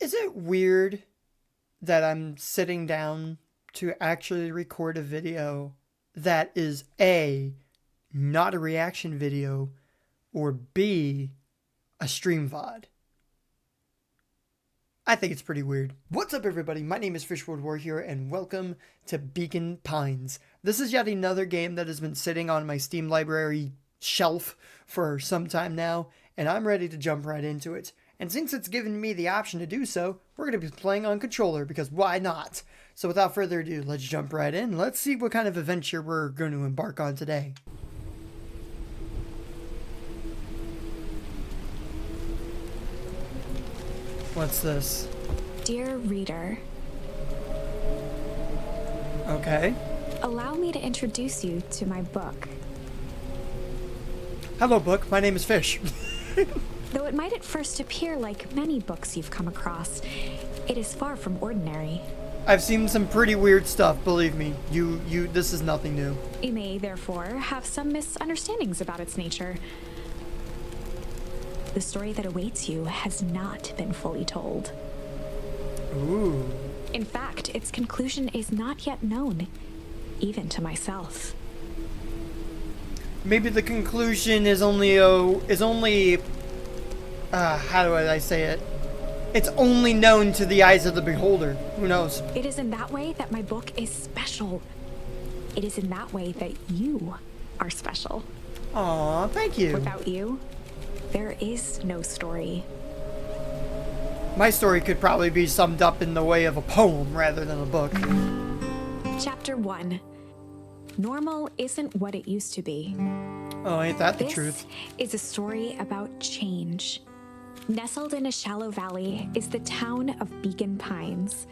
Is it weird that I'm sitting down to actually record a video that is A, not a reaction video, or B, a stream VOD? I think it's pretty weird. What's up, everybody? My name is Fishwood War here, and welcome to Beacon Pines. This is yet another game that has been sitting on my Steam library shelf for some time now, and I'm ready to jump right into it. And since it's given me the option to do so, we're going to be playing on controller, because why not? So without further ado, let's jump right in. Let's see what kind of adventure we're going to embark on today. What's this? Dear reader, Okay. allow me to introduce you to my book. Hello, book. My name is Fish. Though it might at first appear like many books you've come across, it is far from ordinary. I've seen some pretty weird stuff, believe me. This is nothing new. You may, therefore, have some misunderstandings about its nature. The story that awaits you has not been fully told. Ooh. In fact, its conclusion is not yet known, even to myself. Maybe the conclusion is only how do I say it? It's only known to the eyes of the beholder. Who knows? It is in that way that my book is special. It is in that way that you are special. Aw, thank you. Without you, there is no story. My story could probably be summed up in the way of a poem rather than a book. Chapter 1. Normal isn't what it used to be. Oh, ain't that the This truth? is a story about change. Nestled in a shallow valley is the town of Beacon Pines.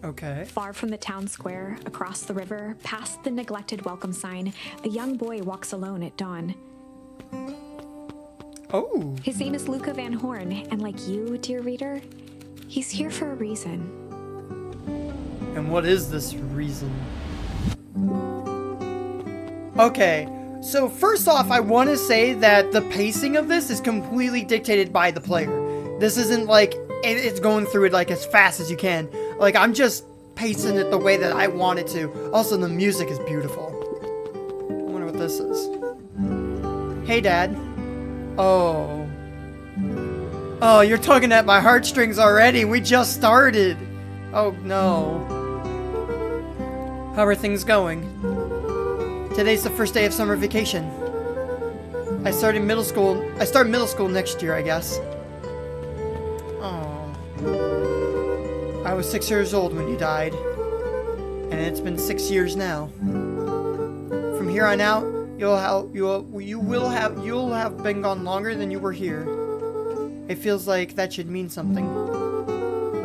Okay. Far from the town square, across the river, past the neglected welcome sign, a young boy walks alone at dawn. Oh. His name is Luca Van Horn, and like you, dear reader, he's here for a reason. And what is this reason? Okay. So first off, I want to say that the pacing of this is completely dictated by the player. This isn't like it's going through it like as fast as you can. Like I'm just pacing it the way that I want it to. Also, the music is beautiful. I wonder what this is. Hey, Dad. Oh. Oh, you're tugging at my heartstrings already. We just started. Oh no. How are things going? Today's the first day of summer vacation. I start middle school next year, I guess. Oh. I was 6 years old when you died. And it's been 6 years now. From here on out, you'll have been gone longer than you were here. It feels like that should mean something.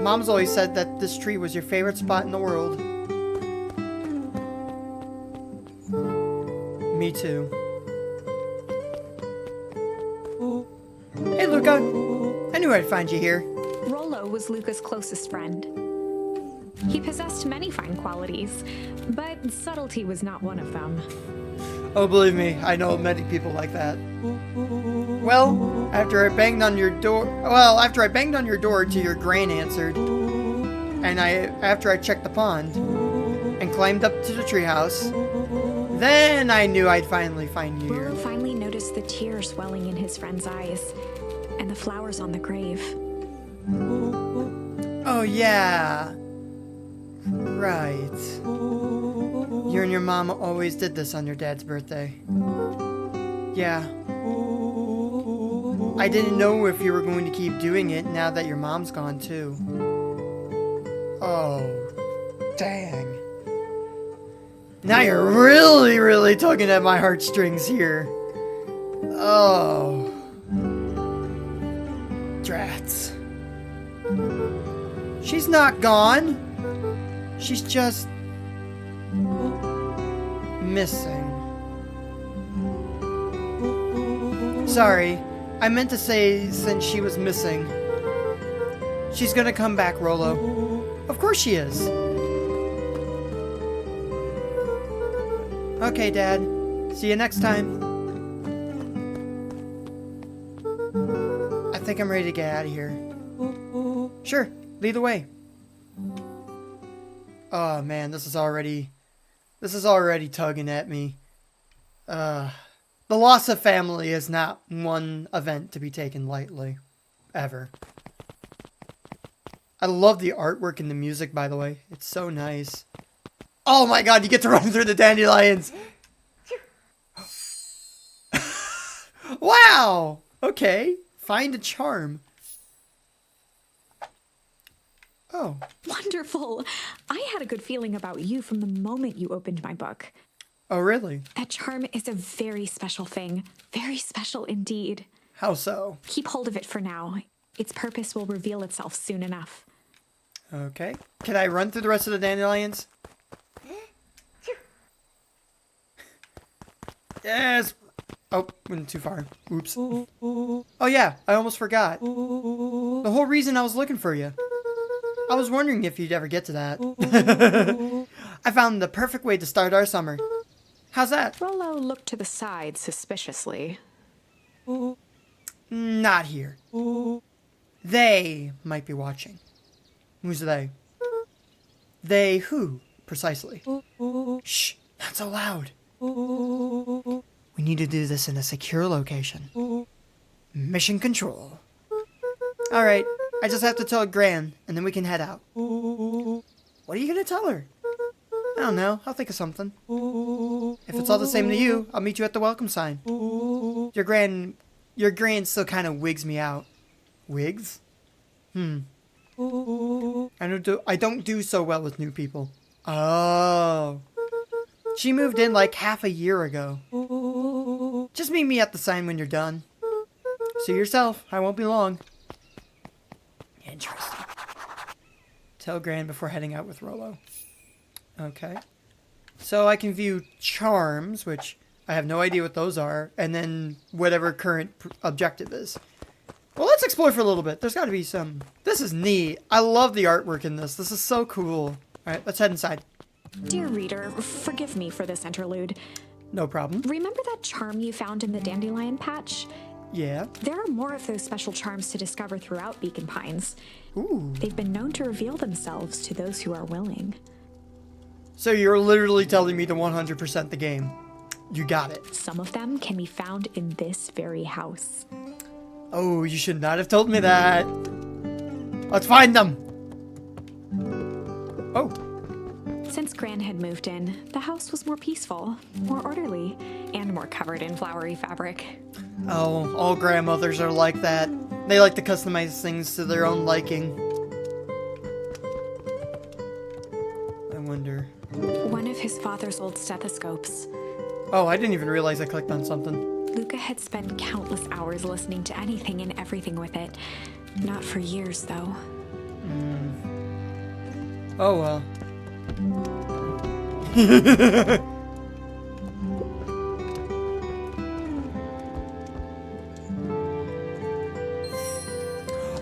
Mom's always said that this tree was your favorite spot in the world. Me too. Hey, Luca. I knew I'd find you here. Rollo was Luca's closest friend. He possessed many fine qualities, but subtlety was not one of them. Oh, believe me, I know many people like that. Well, after I banged on your door till your grain answered, and after I checked the pond and climbed up to the treehouse, then I knew I'd finally find you here. Rollo finally noticed the tears welling in his friend's eyes and the flowers on the grave. Oh, yeah. Right. You and your mom always did this on your dad's birthday. Yeah. I didn't know if you were going to keep doing it now that your mom's gone, too. Oh, dang. Now you're really, really tugging at my heartstrings here. Oh. Drats. She's not gone. She's just missing. Sorry, I meant to say since she was missing. She's gonna come back, Rollo. Of course she is. Okay, Dad. See you next time. I think I'm ready to get out of here. Sure, lead the way. Oh man, this is already tugging at me. The loss of family is not one event to be taken lightly. Ever. I love the artwork and the music, by the way. It's so nice. Oh my god, you get to run through the dandelions! Wow! Okay. Find a charm. Oh. Wonderful. I had a good feeling about you from the moment you opened my book. Oh, really? That charm is a very special thing. Very special indeed. How so? Keep hold of it for now. Its purpose will reveal itself soon enough. Okay. Can I run through the rest of the dandelions? Yes! Oh, went too far. Oops. Oh yeah, I almost forgot. The whole reason I was looking for you. I was wondering if you'd ever get to that. I found the perfect way to start our summer. How's that? Rollo looked to the side suspiciously. Not here. They might be watching. Who's they? They who, precisely? Shh, not so loud. We need to do this in a secure location. Mission control. Alright, I just have to tell Gran, and then we can head out. What are you gonna tell her? I don't know, I'll think of something. If it's all the same to you, I'll meet you at the welcome sign. Your Gran still kind of wigs me out. Wigs? I don't do so well with new people. Oh. She moved in like half a year ago. Just meet me at the sign when you're done. See yourself, I won't be long. Interesting. Tell Gran before heading out with Rollo. Okay. So I can view charms, which I have no idea what those are, and then whatever current objective is. Well, let's explore for a little bit. There's got to be some... This is neat. I love the artwork in this. This is so cool. All right, let's head inside. Dear reader, forgive me for this interlude. No problem. Remember that charm you found in the dandelion patch? Yeah. There are more of those special charms to discover throughout Beacon Pines. Ooh. They've been known to reveal themselves to those who are willing. So you're literally telling me to 100% the game. You got it. Some of them can be found in this very house. Oh, you should not have told me that. Let's find them. Oh. Since Gran had moved in, the house was more peaceful, more orderly, and more covered in flowery fabric. Oh, all grandmothers are like that. They like to customize things to their own liking. I wonder. One of his father's old stethoscopes. Oh, I didn't even realize I clicked on something. Luca had spent countless hours listening to anything and everything with it. Not for years, though. Oh, well.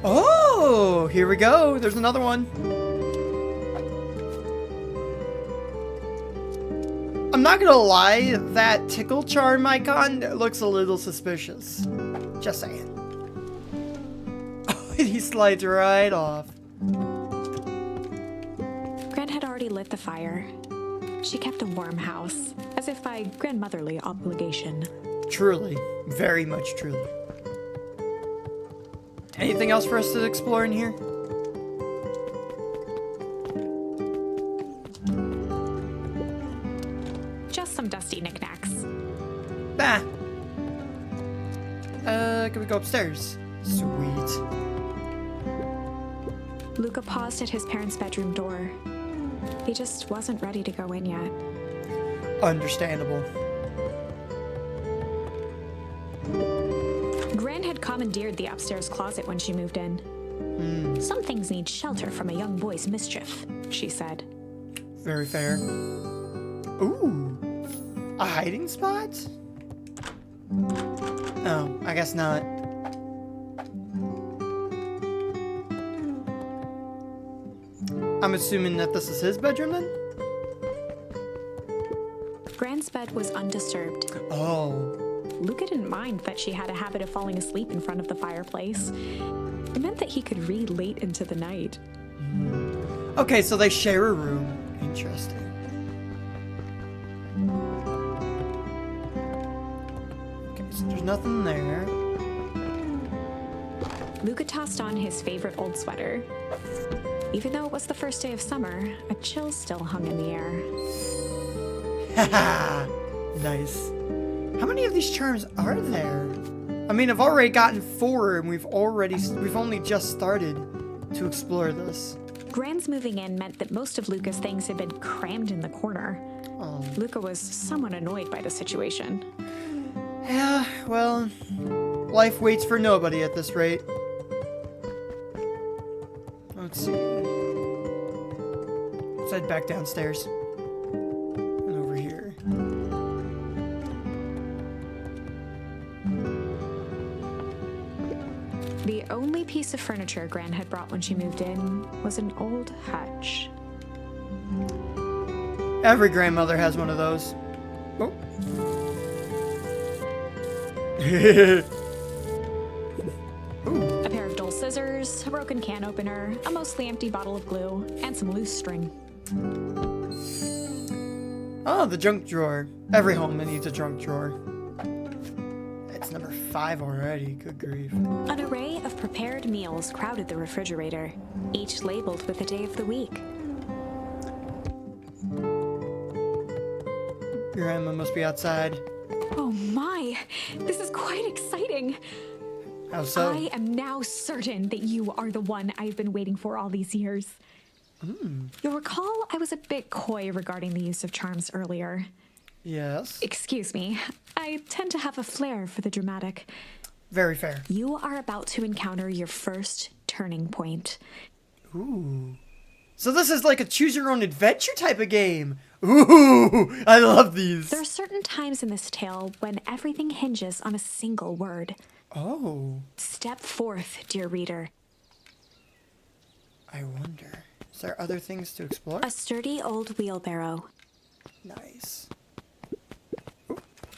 Oh, here we go. There's another one. I'm not gonna lie, that tickle charm icon looks a little suspicious. Just saying. Oh, he slides right off. Gran had already lit the fire. She kept a warm house, as if by grandmotherly obligation. Truly. Very much truly. Anything else for us to explore in here? Just some dusty knickknacks. Bah. Can we go upstairs? Sweet. Luca paused at his parents' bedroom door. He just wasn't ready to go in yet. Understandable. Gran had commandeered the upstairs closet when she moved in. Some things need shelter from a young boy's mischief, she said. Very fair. Ooh. A hiding spot? Oh, I guess not. I'm assuming that this is his bedroom then? Gran's bed was undisturbed. Oh. Luca didn't mind that she had a habit of falling asleep in front of the fireplace. It meant that he could read late into the night. Okay, so they share a room. Interesting. Okay, so there's nothing there. Luca tossed on his favorite old sweater. Even though it was the first day of summer, a chill still hung in the air. Haha, nice. How many of these charms are there? I mean, I've already gotten 4, and we've only just started to explore this. Gran's moving in meant that most of Luca's things had been crammed in the corner. Oh. Luca was somewhat annoyed by the situation. Yeah, well, life waits for nobody at this rate. Let's see. Let's head back downstairs. And over here. The only piece of furniture Gran had brought when she moved in was an old hutch. Every grandmother has one of those. Oh. A pair of dull scissors, a broken can opener, a mostly empty bottle of glue, and some loose string. Oh, the junk drawer. Every home needs a junk drawer. It's number 5 already. Good grief. An array of prepared meals crowded the refrigerator, each labeled with the day of the week. Your grandma must be outside. Oh my! This is quite exciting! How so? I am now certain that you are the one I've been waiting for all these years. You'll recall I was a bit coy regarding the use of charms earlier. Yes. Excuse me. I tend to have a flair for the dramatic. Very fair. You are about to encounter your first turning point. Ooh. So this is like a choose-your-own-adventure type of game. Ooh, I love these. There are certain times in this tale when everything hinges on a single word. Oh. Step forth, dear reader. I wonder. Is there other things to explore? A sturdy old wheelbarrow. Nice.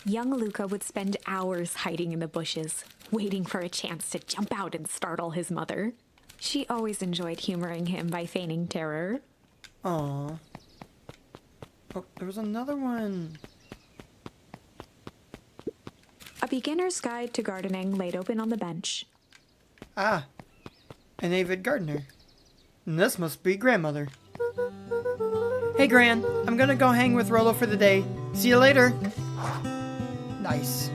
Young Luca would spend hours hiding in the bushes, waiting for a chance to jump out and startle his mother. She always enjoyed humoring him by feigning terror. Aw. Oh, there was another one. A beginner's guide to gardening laid open on the bench. Ah, an avid gardener. And this must be grandmother. Hey, Gran, I'm gonna go hang with Rolo for the day. See you later. Nice.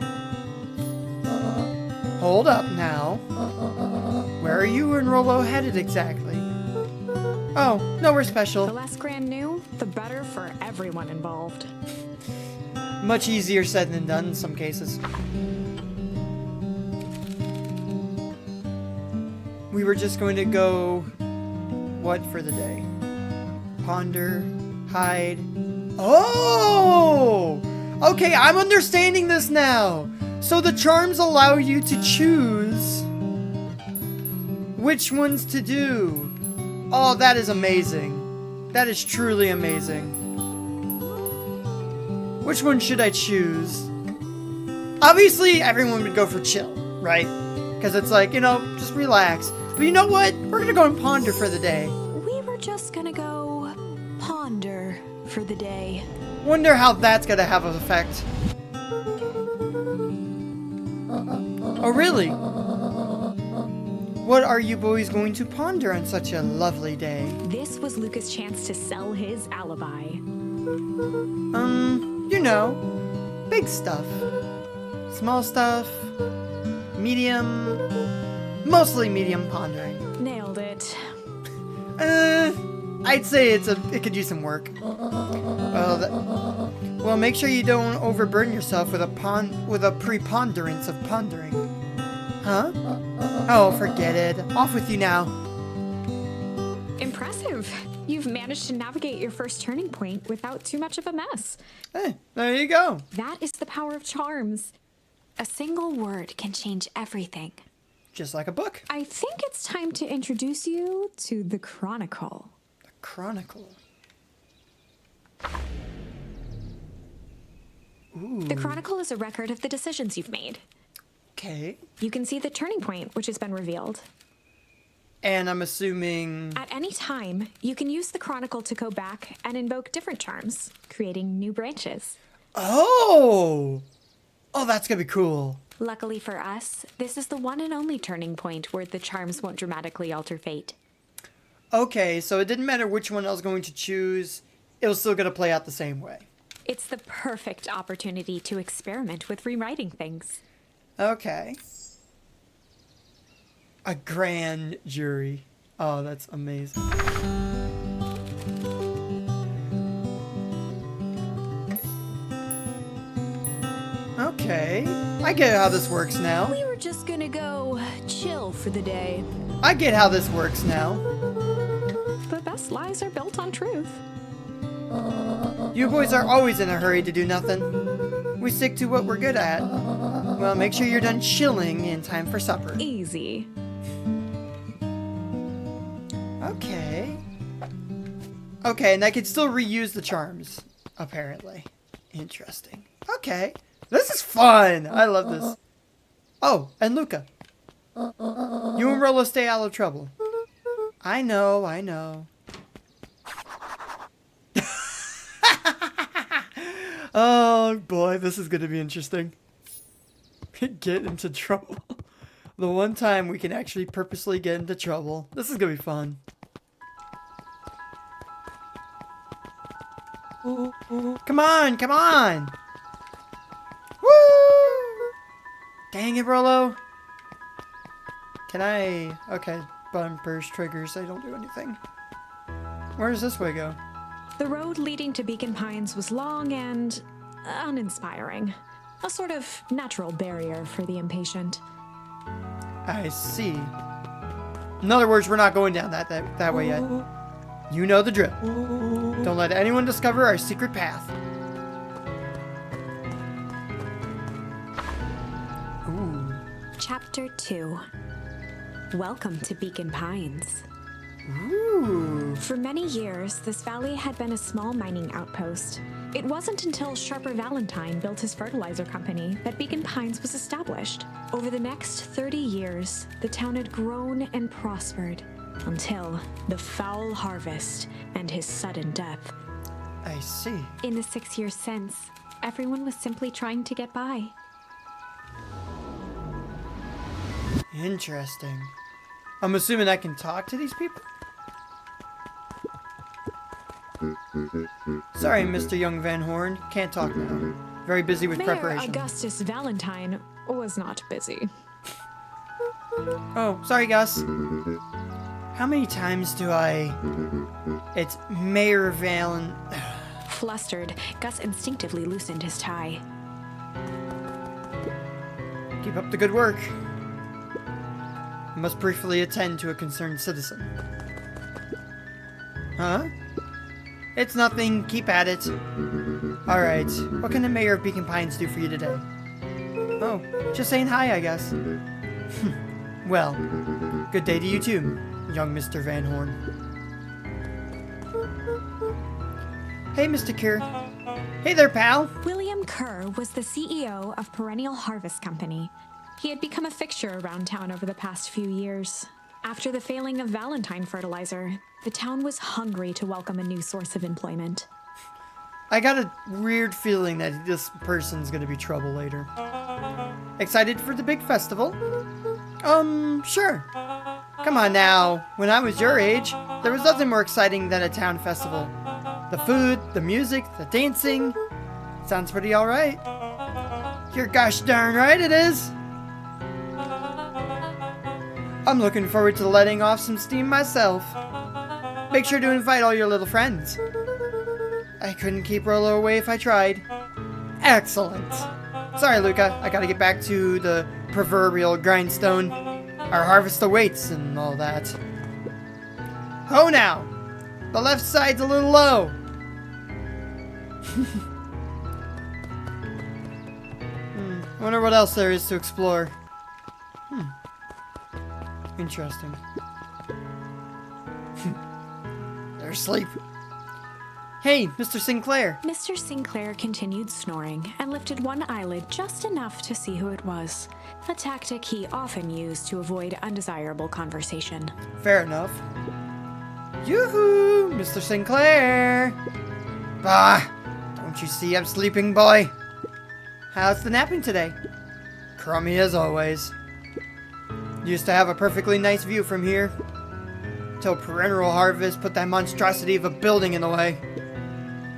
Hold up now. Where are you and Rolo headed exactly? Oh, nowhere The special. less Gran knew, the better for everyone involved. Much easier said than done in some cases. We were just going to go... what for the day? Ponder, hide... Oh! Okay, I'm understanding this now! So the charms allow you to choose which ones to do. Oh, that is amazing. That is truly amazing. Which one should I choose? Obviously, everyone would go for chill, right? Because it's like, you know, just relax. But you know what? We're gonna go and ponder for the day. We were just gonna go ponder for the day. Wonder how that's gonna have an effect. Oh, really? What are you boys going to ponder on such a lovely day? This was Luca's chance to sell his alibi. You know, big stuff. Small stuff. Medium. Mostly medium pondering. Nailed it. I'd say it could use some work. Well, make sure you don't overburden yourself with a preponderance of pondering. Huh? Oh, forget it. Off with you now. Impressive. You've managed to navigate your first turning point without too much of a mess. Hey, there you go. That is the power of charms. A single word can change everything. Just like a book. I think it's time to introduce you to the Chronicle. The Chronicle. Ooh. The Chronicle is a record of the decisions you've made. Okay. You can see the turning point, which has been revealed. And I'm assuming... At any time, you can use the Chronicle to go back and invoke different charms, creating new branches. Oh! Oh, that's gonna be cool. Luckily for us, this is the one and only turning point where the charms won't dramatically alter fate. Okay, so it didn't matter which one I was going to choose. It was still gonna play out the same way. It's the perfect opportunity to experiment with rewriting things. Okay. A grand jury. Oh, that's amazing. Okay. I get how this works now. We were just gonna go chill for the day. I get how this works now. The best lies are built on truth. You boys are always in a hurry to do nothing. We stick to what we're good at. Well, make sure you're done chilling in time for supper. Easy. Okay. Okay, and I can still reuse the charms, apparently. Interesting. Okay. This is fun! I love this. Oh, and Luca. You and Rolo stay out of trouble. I know, I know. Oh boy, this is gonna be interesting. Get into trouble. The one time we can actually purposely get into trouble. This is gonna be fun. Come on, come on! Woo! Dang it, Rolo. Can I... Okay, bumpers, triggers, they don't do anything. Where does this way go? The road leading to Beacon Pines was long and uninspiring. A sort of natural barrier for the impatient. I see. In other words, we're not going down that way yet. You know the drill. Don't let anyone discover our secret path. Ooh. Chapter 2. Welcome to Beacon Pines. Ooh. For many years, this valley had been a small mining outpost. It wasn't until Sharper Valentine built his fertilizer company that Beacon Pines was established. Over the next 30 years, the town had grown and prospered until the foul harvest and his sudden death. I see. In the 6 years since, everyone was simply trying to get by. Interesting. I'm assuming I can talk to these people? Sorry, Mr. Young Van Horn. Can't talk now. Very busy with Mayor preparation. Augustus Valentine was not busy. Oh, sorry, Gus. How many times do I... It's Mayor Valen... Flustered, Gus instinctively loosened his tie. Keep up the good work. I must briefly attend to a concerned citizen. Huh? It's nothing. Keep at it. Alright. What can the mayor of Beacon Pines do for you today? Oh, just saying hi, I guess. Well, good day to you too, young Mr. Van Horn. Hey, Mr. Kerr. Hey there, pal. William Kerr was the CEO of Perennial Harvest Company. He had become a fixture around town over the past few years. After the failing of Valentine fertilizer, the town was hungry to welcome a new source of employment. I got a weird feeling that this person's gonna be trouble later. Excited for the big festival? Sure. Come on now. When I was your age, there was nothing more exciting than a town festival. The food, the music, the dancing. Sounds pretty alright. You're gosh darn right it is. I'm looking forward to letting off some steam myself. Make sure to invite all your little friends. I couldn't keep Rolo away if I tried. Excellent. Sorry, Luca. I gotta get back to the proverbial grindstone. Our harvest awaits and all that. Ho now! The left side's a little low. Wonder what else there is to explore. Interesting. They're asleep. Hey, Mr. Sinclair. Mr. Sinclair continued snoring and lifted one eyelid just enough to see who it was, a tactic he often used to avoid undesirable conversation. Fair enough. Yoo-hoo, Mr. Sinclair. Bah, don't you see I'm sleeping, boy? How's the napping today? Crummy as always. Used to have a perfectly nice view from here. Till perennial harvest put that monstrosity of a building in the way.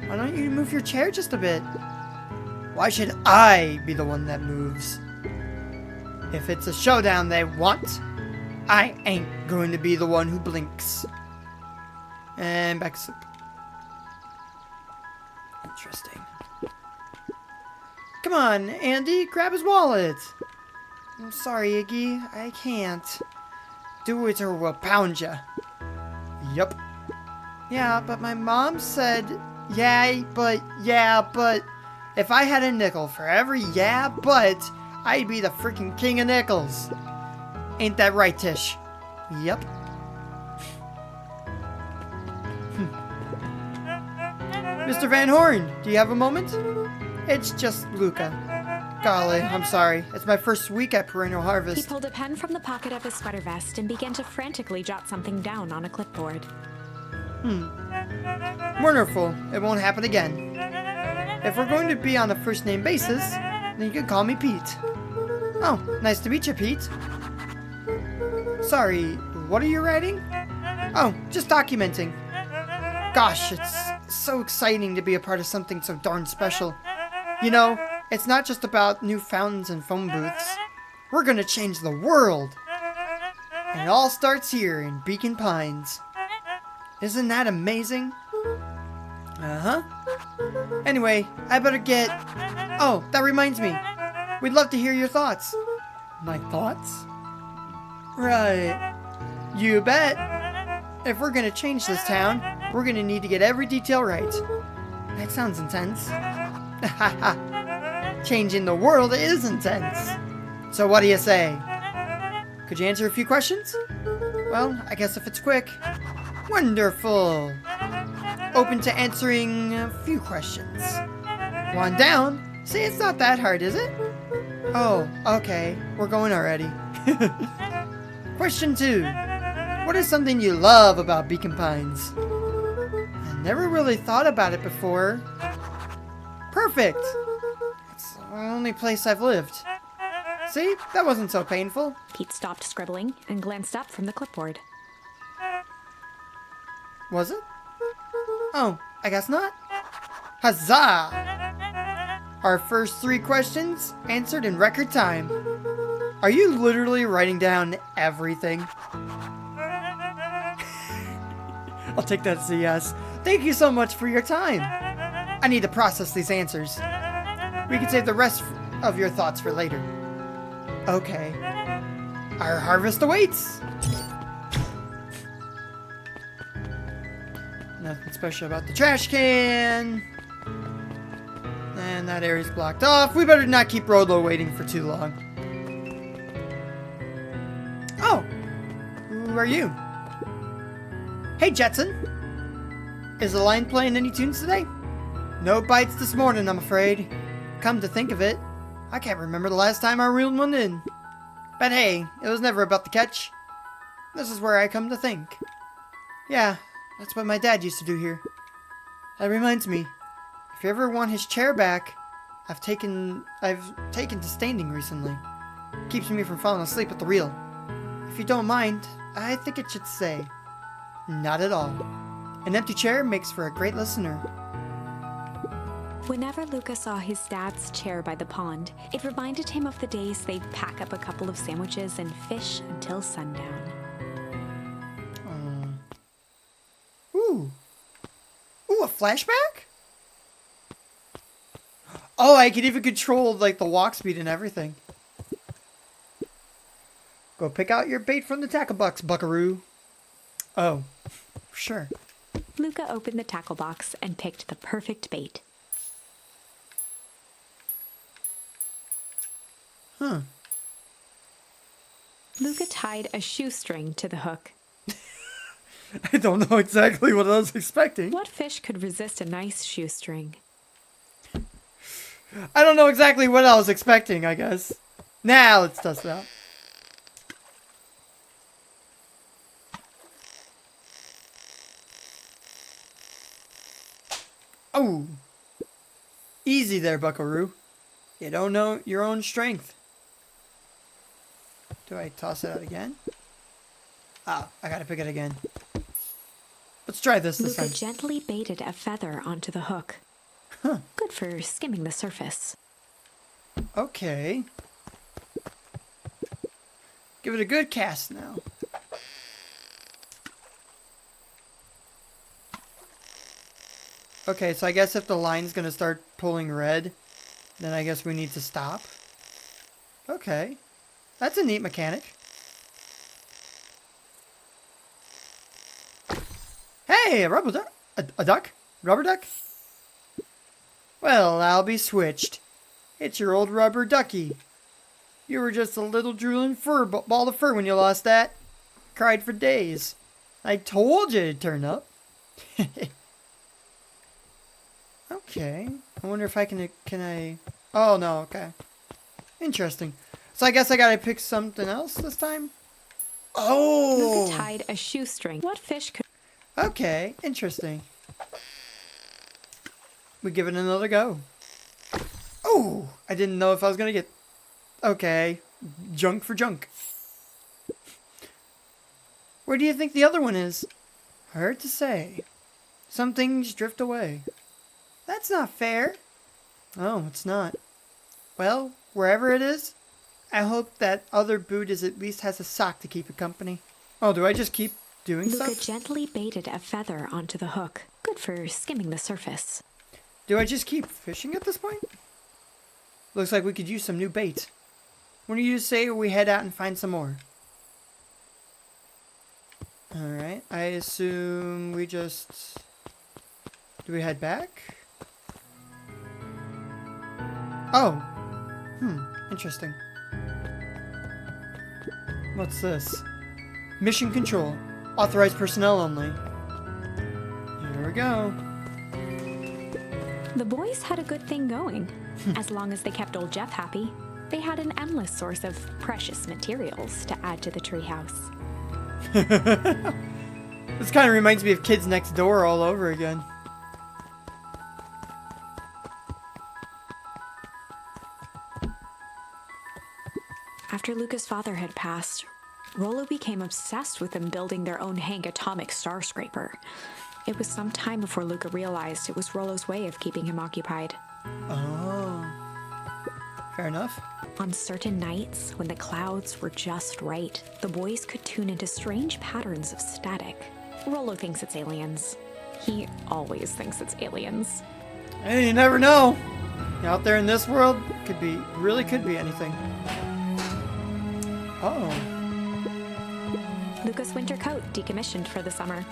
Why don't you move your chair just a bit? Why should I be the one that moves? If it's a showdown they want, I ain't going to be the one who blinks. And back to sleep. Interesting. Come on, Andy, grab his wallet. I'm sorry, Iggy, I can't. Do it or we'll pound ya. Yup. Yeah, but my mom said, yeah, but, if I had a nickel for every yeah, but, I'd be the freaking king of nickels. Ain't that right, Tish? Yup. Mr. Van Horn, do you have a moment? It's just Luca. Golly, I'm sorry. It's my first week at Perennial He Harvest. pulled a pen from the pocket of his sweater vest and began to frantically jot something down on a clipboard. Wonderful. It won't happen again. If we're going to be on a first name basis, then you can call me Pete. Oh, nice to meet you, Pete. Sorry, what are you writing? Oh, just documenting. Gosh, it's so exciting to be a part of something so darn special. You know, it's not just about new fountains and phone booths. We're gonna change the world. And it all starts here in Beacon Pines. Isn't that amazing? Uh-huh. Anyway, I better get... Oh, that reminds me. We'd love to hear your thoughts. My thoughts? Right. You bet. If we're gonna change this town, we're gonna need to get every detail right. That sounds intense. Haha. Changing the world is intense. So what do you say? Could you answer a few questions? Well, I guess if it's quick. Wonderful. Open to answering a few questions. One down. See, it's not that hard, is it? Oh, okay. We're going already. Question 2. What is something you love about Beacon Pines? I never really thought about it before. Perfect. It's the only place I've lived. See, that wasn't so painful. Pete stopped scribbling and glanced up from the clipboard. Was it? Oh, I guess not. Huzzah! Our first 3 questions answered in record time. Are you literally writing down everything? I'll take that as a yes. Thank you so much for your time. I need to process these answers. We can save the rest of your thoughts for later. Okay. Our harvest awaits. Nothing special about the trash can. And that area's blocked off. We better not keep Rolo waiting for too long. Oh! Who are you? Hey, Jetson. Is the line playing any tunes today? No bites this morning, I'm afraid. Come to think of it, I can't remember the last time I reeled one in. But hey, it was never about the catch. This is where I come to think. Yeah, that's what my dad used to do here. That reminds me, if you ever want his chair back, I've taken to standing recently. Keeps me from falling asleep at the wheel. If you don't mind, I think it should say, not at all. An empty chair makes for a great listener. Whenever Luca saw his dad's chair by the pond, it reminded him of the days they'd pack up a couple of sandwiches and fish until sundown. Ooh, a flashback? Oh, I can even control, like, the walk speed and everything. Go pick out your bait from the tackle box, buckaroo. Oh, sure. Luca opened the tackle box and picked the perfect bait. Huh. Luca tied a shoestring to the hook. I don't know exactly what I was expecting. What fish could resist a nice shoestring? I don't know exactly what I was expecting, I guess. Now let's test it out. Oh. Easy there, Buckaroo. You don't know your own strength. Do I toss it out again? Ah, I gotta pick it again. Let's try this Luca time. gently baited a feather onto the hook. Huh. Good for skimming the surface. Okay. Give it a good cast now. Okay, so I guess if the line's gonna start pulling red, then I guess we need to stop. Okay. That's a neat mechanic. Hey, a rubber duck? A duck? Rubber duck? Well, I'll be switched. It's your old rubber ducky. You were just a little drooling ball of fur when you lost that. Cried for days. I told you it'd turn up. Okay. I wonder if I can I... Oh, no, okay. Interesting. So I guess I gotta pick something else this time? Oh! Luca tied a shoestring. What fish could... Okay, interesting. We give it another go. Oh! I didn't know if I was gonna get... Okay. Junk for junk. Where do you think the other one is? Hard to say. Some things drift away. That's not fair. Oh, it's not. Well, wherever it is, I hope that other boot at least has a sock to keep it company. Oh, do I just keep doing Luca stuff? gently baited a feather onto the hook. Good for skimming the surface. Do I just keep fishing at this point? Looks like we could use some new bait. When do you say we head out and find some more? Alright, I assume we just... Do we head back? Oh. Interesting. What's this? Mission control. Authorized personnel only. Here we go. The boys had a good thing going. As long as they kept old Jeff happy, they had an endless source of precious materials to add to the treehouse. This kind of reminds me of Kids Next Door all over again. After Luca's father had passed, Rollo became obsessed with them building their own Hank atomic star scraper. It was some time before Luca realized it was Rollo's way of keeping him occupied. Oh. Fair enough. On certain nights, when the clouds were just right, the boys could tune into strange patterns of static. Rollo thinks it's aliens. He always thinks it's aliens. Hey, you never know. Out there in this world, really could be anything. Oh. Luca's winter coat decommissioned for the summer.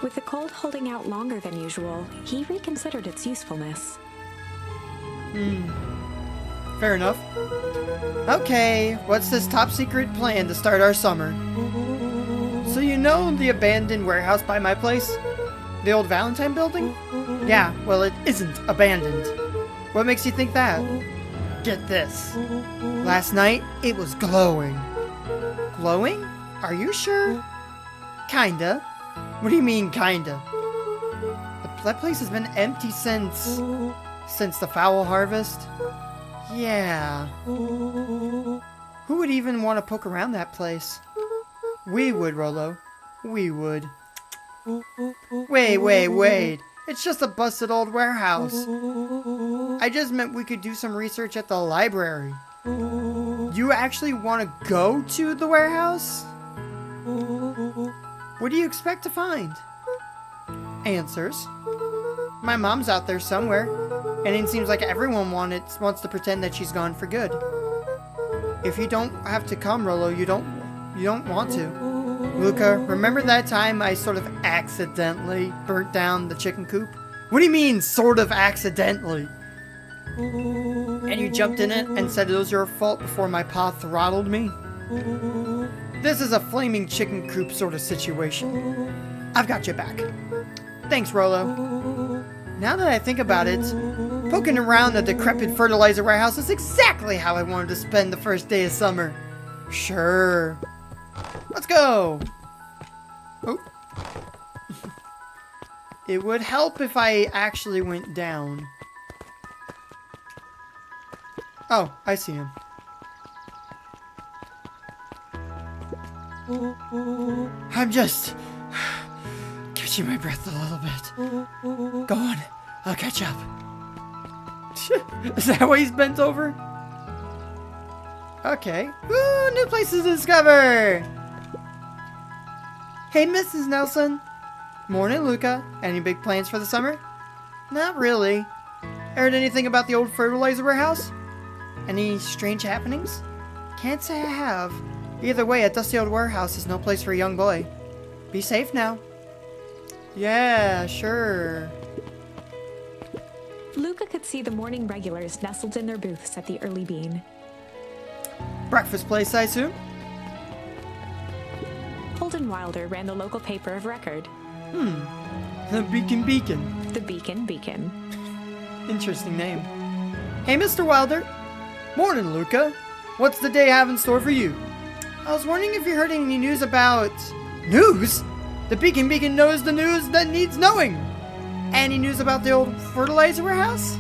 With the cold holding out longer than usual, he reconsidered its usefulness. Fair enough. Okay, what's this top secret plan to start our summer? So you know the abandoned warehouse by my place? The old Valentine building? Yeah, well it isn't abandoned. What makes you think that? Get this. Last night, it was glowing. Glowing? Are you sure? Kinda. What do you mean, kinda? That place has been empty since the fowl harvest. Yeah. Who would even want to poke around that place? We would, Rollo. We would. Wait. It's just a busted old warehouse. I just meant we could do some research at the library. You actually want to go to the warehouse? What do you expect to find? Answers. My mom's out there somewhere, and it seems like everyone wants to pretend that she's gone for good. If you don't have to come, Rollo, you don't want to. Luca, remember that time I sort of accidentally burnt down the chicken coop? What do you mean, sort of accidentally? And you jumped in it and said it was your fault before my pa throttled me? This is a flaming chicken coop sort of situation. I've got your back. Thanks, Rolo. Now that I think about it, poking around the decrepit fertilizer warehouse is exactly how I wanted to spend the first day of summer. Sure. Let's go. Oh. It would help if I actually went down. Oh, I see him. I'm just catching my breath a little bit. Go on, I'll catch up. Is that why he's bent over? Okay. Ooh, new places to discover! Hey, Mrs. Nelson. Morning, Luca. Any big plans for the summer? Not really. Heard anything about the old fertilizer warehouse? Any strange happenings? Can't say I have. Either way, a dusty old warehouse is no place for a young boy. Be safe now. Yeah, sure. Luca could see the morning regulars nestled in their booths at the Early Bean. Breakfast place, I assume? Holden Wilder ran the local paper of record. The Beacon. The Beacon. Interesting name. Hey, Mr. Wilder. Morning, Luca. What's the day have in store for you? I was wondering if you heard any news about... News? The Beacon knows the news that needs knowing. Any news about the old fertilizer warehouse?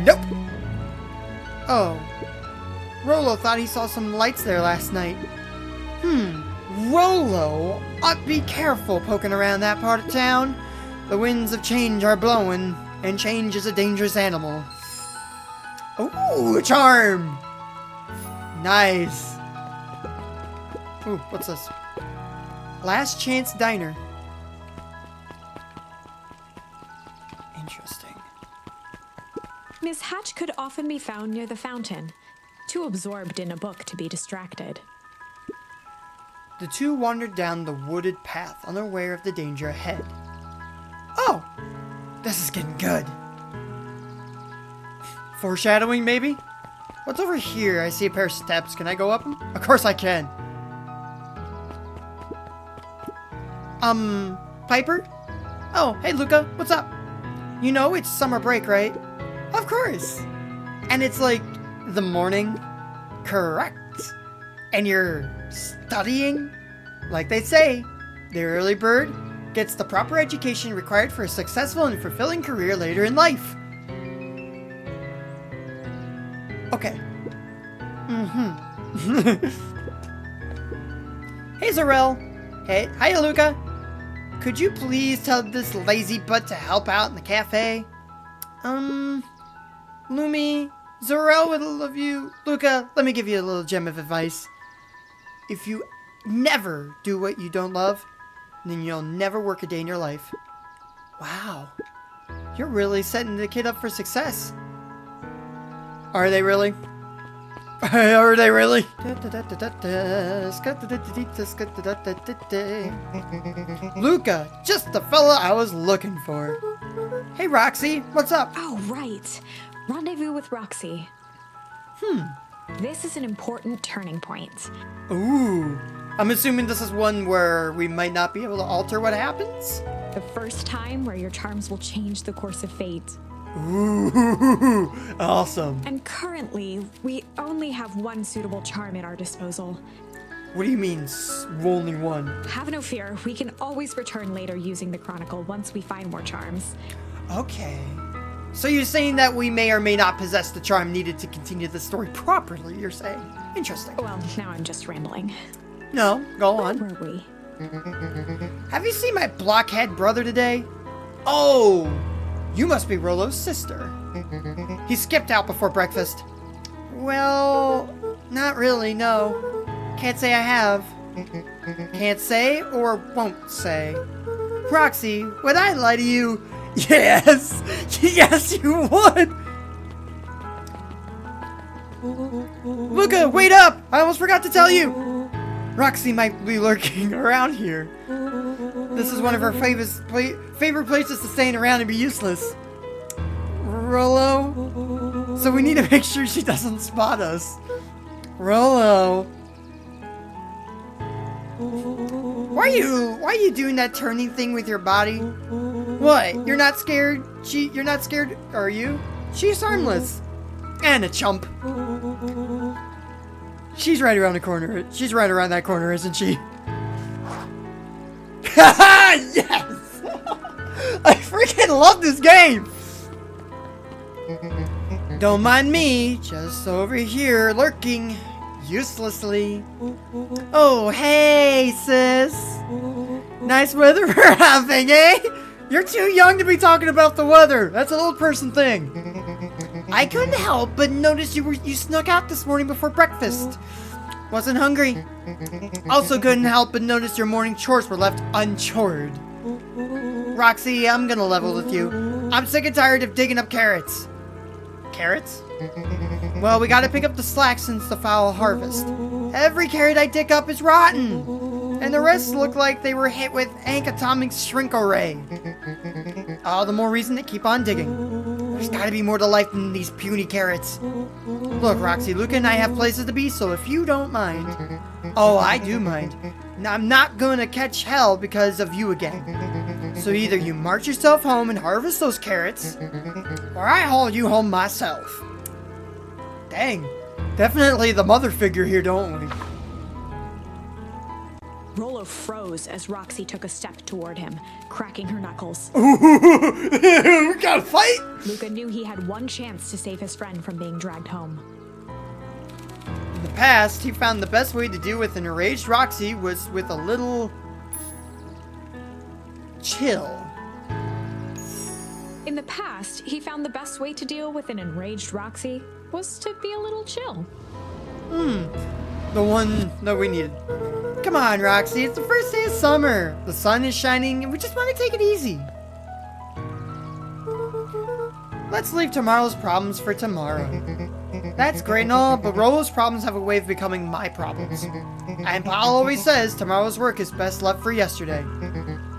Nope. Oh. Rolo thought he saw some lights there last night. Rolo ought to be careful poking around that part of town. The winds of change are blowing, and change is a dangerous animal. Ooh, a charm! Nice. Ooh, what's this? Last Chance Diner. Interesting. Miss Hatch could often be found near the fountain, too absorbed in a book to be distracted. The two wandered down the wooded path, unaware of the danger ahead. Oh! This is getting good. Foreshadowing, maybe? What's over here? I see a pair of steps. Can I go up them? Of course I can. Piper? Oh, hey, Luca. What's up? You know it's summer break, right? Of course. And it's like the morning. Correct. And you're studying? Like they say, the early bird gets the proper education required for a successful and fulfilling career later in life. Okay. Hey, Zarel. Hey, hiya, Luca. Could you please tell this lazy butt to help out in the cafe? Lumi, Zarel would love you. Luca, let me give you a little gem of advice. If you never do what you don't love, then you'll never work a day in your life. Wow. You're really setting the kid up for success. Are they really? Are they really? Luca, just the fella I was looking for. Hey, Roxy, what's up? Oh, right. Rendezvous with Roxy. This is an important turning point. Ooh. I'm assuming this is one where we might not be able to alter what happens? The first time where your charms will change the course of fate. Ooh, awesome. And currently, we only have one suitable charm at our disposal. What do you mean, only one? Have no fear, we can always return later using the Chronicle once we find more charms. Okay. So you're saying that we may or may not possess the charm needed to continue the story properly, you're saying? Interesting. Well, now I'm just rambling. No, go on. Where were we? Have you seen my blockhead brother today? Oh, you must be Rolo's sister. He skipped out before breakfast. Well, not really, no. Can't say I have. Can't say or won't say. Roxy, would I lie to you? Yes! Yes, you would! Luca, wait up! I almost forgot to tell you! Roxy might be lurking around here. This is one of her favorite places to stand around and be useless. Rolo? So we need to make sure she doesn't spot us. Rolo? Why Why are you doing that turning thing with your body? What? You're not scared? You're not scared, are you? She's harmless. And a chump. She's right around the corner. She's right around that corner, isn't she? Yes! I freaking love this game! Don't mind me, just over here lurking uselessly. Oh, hey, sis. Nice weather we're having, eh? You're too young to be talking about the weather. That's an old person thing. I couldn't help but notice you snuck out this morning before breakfast. Wasn't hungry. Also couldn't help but notice your morning chores were left unchored. Roxy, I'm gonna level with you. I'm sick and tired of digging up carrots. Carrots? Well, we gotta pick up the slack since the foul harvest. Every carrot I dig up is rotten. And the rest look like they were hit with atomic shrink array. All the more reason to keep on digging. There's gotta be more to life than these puny carrots. Look, Roxy, Luca and I have places to be, so if you don't mind... Oh, I do mind. I'm not gonna catch hell because of you again. So either you march yourself home and harvest those carrots, or I haul you home myself. Dang. Definitely the mother figure here, don't we? Rollo froze as Roxy took a step toward him, cracking her knuckles. We gotta fight! Luca knew he had one chance to save his friend from being dragged home. In the past, he found the best way to deal with an enraged Roxy was with a little... chill. In the past, he found the best way to deal with an enraged Roxy was to be a little chill. The one that we needed. Come on, Roxy, it's the first day of summer. The sun is shining, and we just want to take it easy. Let's leave tomorrow's problems for tomorrow. That's great and all, but Rollo's problems have a way of becoming my problems. And Paul always says tomorrow's work is best left for yesterday.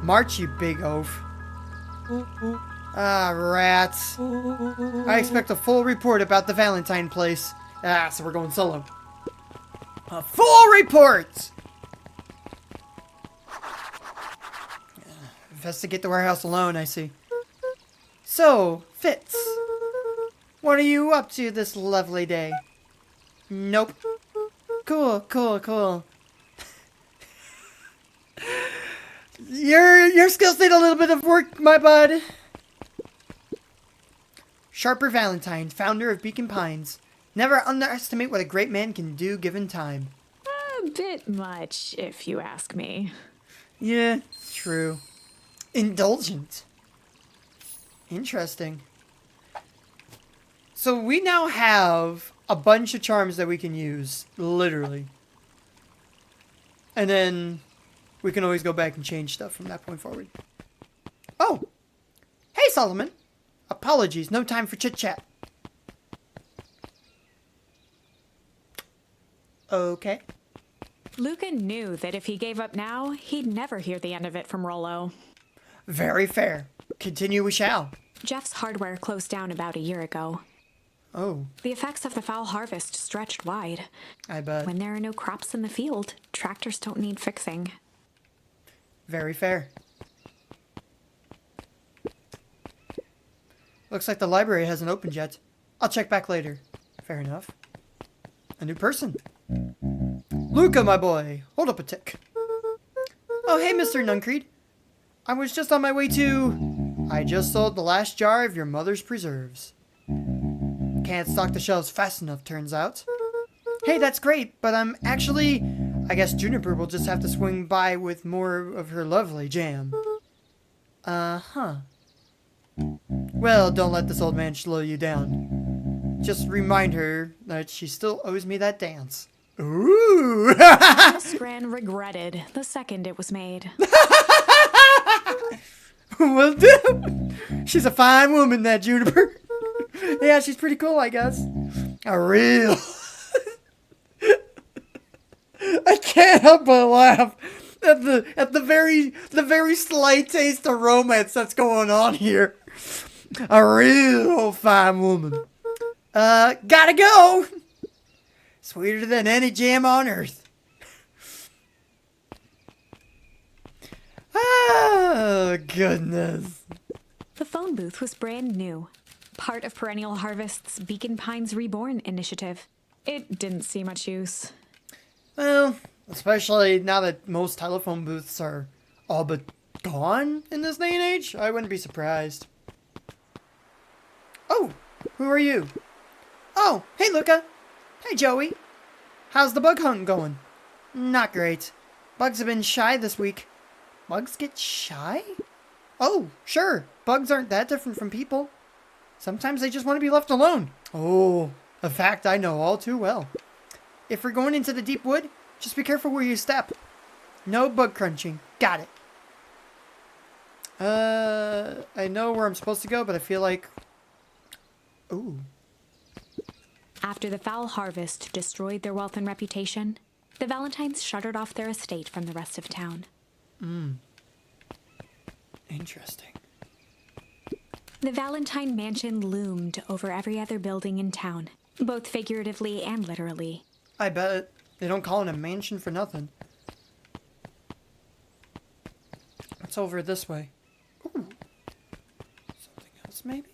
March, you big oaf. Ah, rats. I expect a full report about the Valentine place. Ah, so we're going solo. A full report! Investigate the warehouse alone, I see. So, Fitz, what are you up to this lovely day? Nope. Cool. Your skills need a little bit of work, my bud. Sharper Valentine, founder of Beacon Pines. Never underestimate what a great man can do given time. A bit much, if you ask me. Yeah, true. Indulgent. Interesting. So we now have a bunch of charms that we can use, literally. And then we can always go back and change stuff from that point forward. Oh! Hey, Solomon! Apologies, no time for chit-chat. Okay. Luca knew that if he gave up now, he'd never hear the end of it from Rollo. Very fair. Continue we shall. Jeff's hardware closed down about a year ago. Oh, The effects of the foul harvest stretched wide. I bet. When there are no crops in the field, tractors don't need fixing. Very fair. Looks like the library hasn't opened yet. I'll check back later. Fair enough. A new person. Luca, my boy. Hold up a tick. Oh, hey, Mr. Nuncreed. I was just on my way to... I just sold the last jar of your mother's preserves. Can't stock the shelves fast enough, turns out. Hey, that's great, but I'm actually... I guess Juniper will just have to swing by with more of her lovely jam. Uh-huh. Well, don't let this old man slow you down. Just remind her that she still owes me that dance. Ooh! Miss Gran regretted the second it was made. Will do. She's a fine woman, that Juniper. Yeah, she's pretty cool, I guess. A real... I can't help but laugh at the very slight taste of romance that's going on here. A real fine woman. Gotta go. Sweeter than any jam on earth. Oh, goodness. The phone booth was brand new, part of Perennial Harvest's Beacon Pines Reborn initiative. It didn't see much use. Well, especially now that most telephone booths are all but gone in this day and age, I wouldn't be surprised. Oh, who are you? Oh, hey, Luca. Hey, Joey. How's the bug hunt going? Not great. Bugs have been shy this week. Bugs get shy? Oh, sure. Bugs aren't that different from people. Sometimes they just want to be left alone. Oh, a fact I know all too well. If we're going into the deep wood, just be careful where you step. No bug crunching. Got it. I know where I'm supposed to go, but I feel like... Ooh. After the foul harvest destroyed their wealth and reputation, the Valentines shuttered off their estate from the rest of town. Interesting. The Valentine mansion loomed over every other building in town, both figuratively and literally. I bet they don't call it a mansion for nothing. What's over this way? Ooh. Something else, maybe?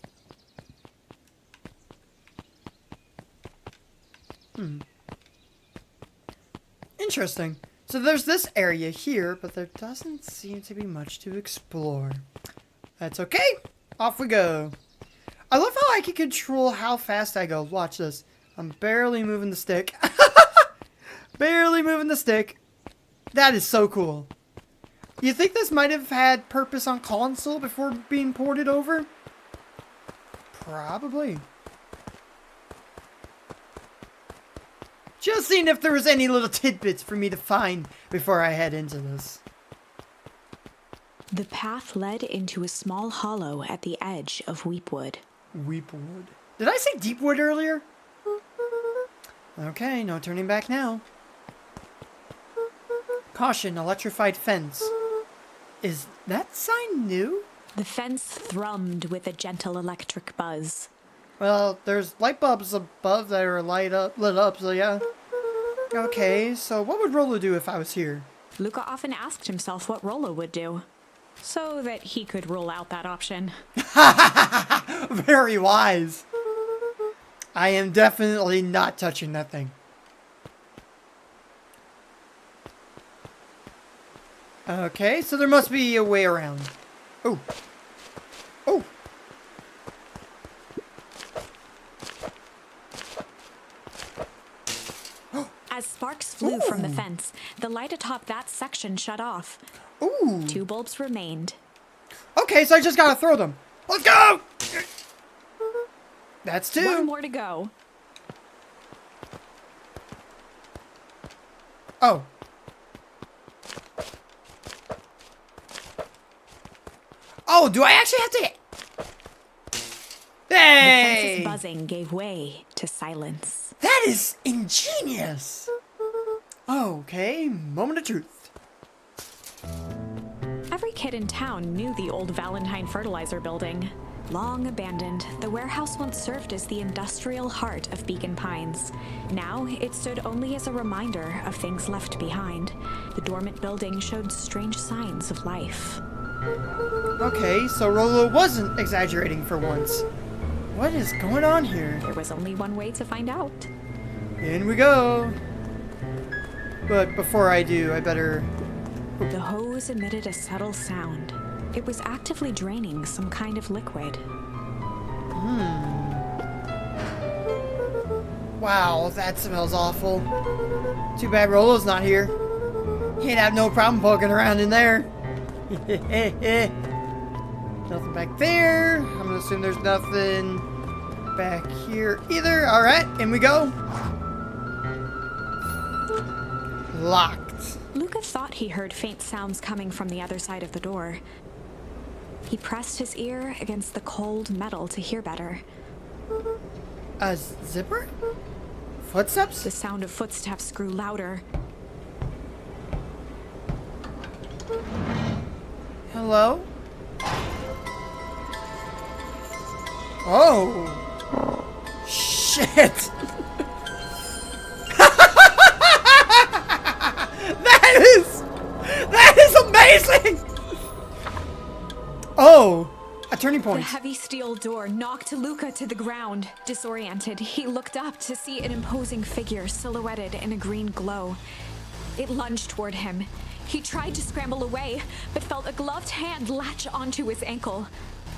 Interesting. So there's this area here, but there doesn't seem to be much to explore. That's okay. Off we go. I love how I can control how fast I go. Watch this. I'm barely moving the stick. Barely moving the stick. That is so cool. You think this might have had purpose on console before being ported over? Probably. Just seeing if there was any little tidbits for me to find before I head into this. The path led into a small hollow at the edge of Weepwood. Weepwood. Did I say Deepwood earlier? Okay, no turning back now. Caution, electrified fence. Is that sign new? The fence thrummed with a gentle electric buzz. Well, there's light bulbs above that are lit up, so yeah. Okay, so what would Rolo do if I was here? Luca often asked himself what Rolo would do, so that he could rule out that option. Very wise. I am definitely not touching that thing. Okay, so there must be a way around. Oh. Oh. As sparks flew from the fence, the light atop that section shut off. Ooh. 2 bulbs remained. Okay, so I just gotta throw them. Let's go! That's 2. 1 more to go. Oh. Oh, do I actually have to... The Hey! fence's buzzing gave way to silence. That is ingenious! Okay, moment of truth. Every kid in town knew the old Valentine fertilizer building. Long abandoned, the warehouse once served as the industrial heart of Beacon Pines. Now, it stood only as a reminder of things left behind. The dormant building showed strange signs of life. Okay, so Rolo wasn't exaggerating for once. What is going on here? There was only one way to find out. In we go. But before I do, I better... The hose emitted a subtle sound. It was actively draining some kind of liquid. Wow, that smells awful. Too bad Rolo's not here. He'd have no problem poking around in there. Nothing back there. I'm gonna assume there's nothing back here either. Alright, in we go. Locked. Luca thought he heard faint sounds coming from the other side of the door. He pressed his ear against the cold metal to hear better. A zipper? Footsteps? The sound of footsteps grew louder. Hello? Oh. Shit. That is amazing. Oh, a turning The point. heavy steel door knocked Luca to the ground. Disoriented, he looked up to see an imposing figure silhouetted in a green glow. It lunged toward him. He tried to scramble away, but felt a gloved hand latch onto his ankle.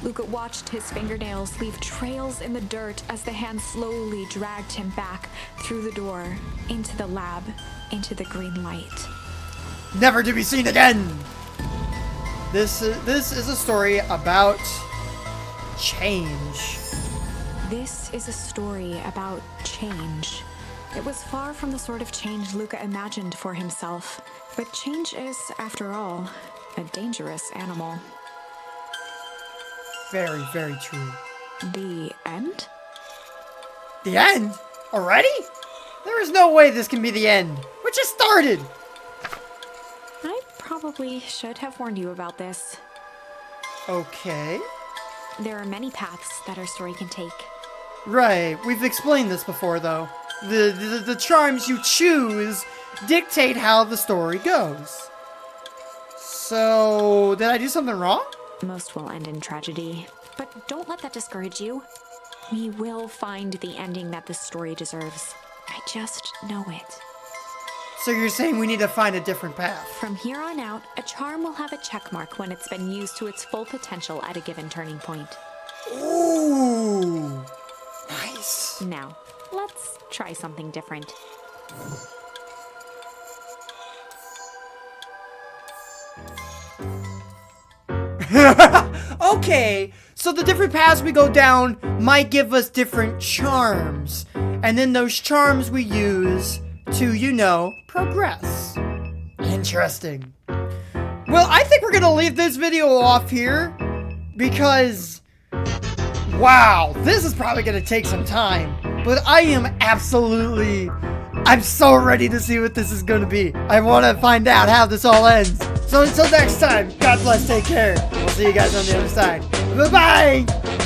Luca watched his fingernails leave trails in the dirt as the hand slowly dragged him back through the door, into the lab, into the green light. Never to be seen again. This is a story about change. This is a story about change. It was far from the sort of change Luca imagined for himself, but change is, after all, a dangerous animal. Very, very true. The end? The end? Already? There is no way this can be the end. We just started. I probably should have warned you about this. Okay. There are many paths that our story can take. Right. We've explained this before, though. The charms you choose dictate how the story goes. So, did I do something wrong? Most will end in tragedy, but don't let that discourage you. We will find the ending that this story deserves. I just know it. So you're saying we need to find a different path? From here on out, a charm will have a check mark when it's been used to its full potential at a given turning point. Ooh, nice. Now, let's try something different. Okay, so the different paths we go down might give us different charms. And then those charms we use to, you know, progress. Interesting. Well, I think we're gonna leave this video off here because, wow, this is probably gonna take some time. But I am I'm so ready to see what this is gonna be. I wanna find out how this all ends. So until next time, God bless, take care. We'll see you guys on the other side. Bye-bye!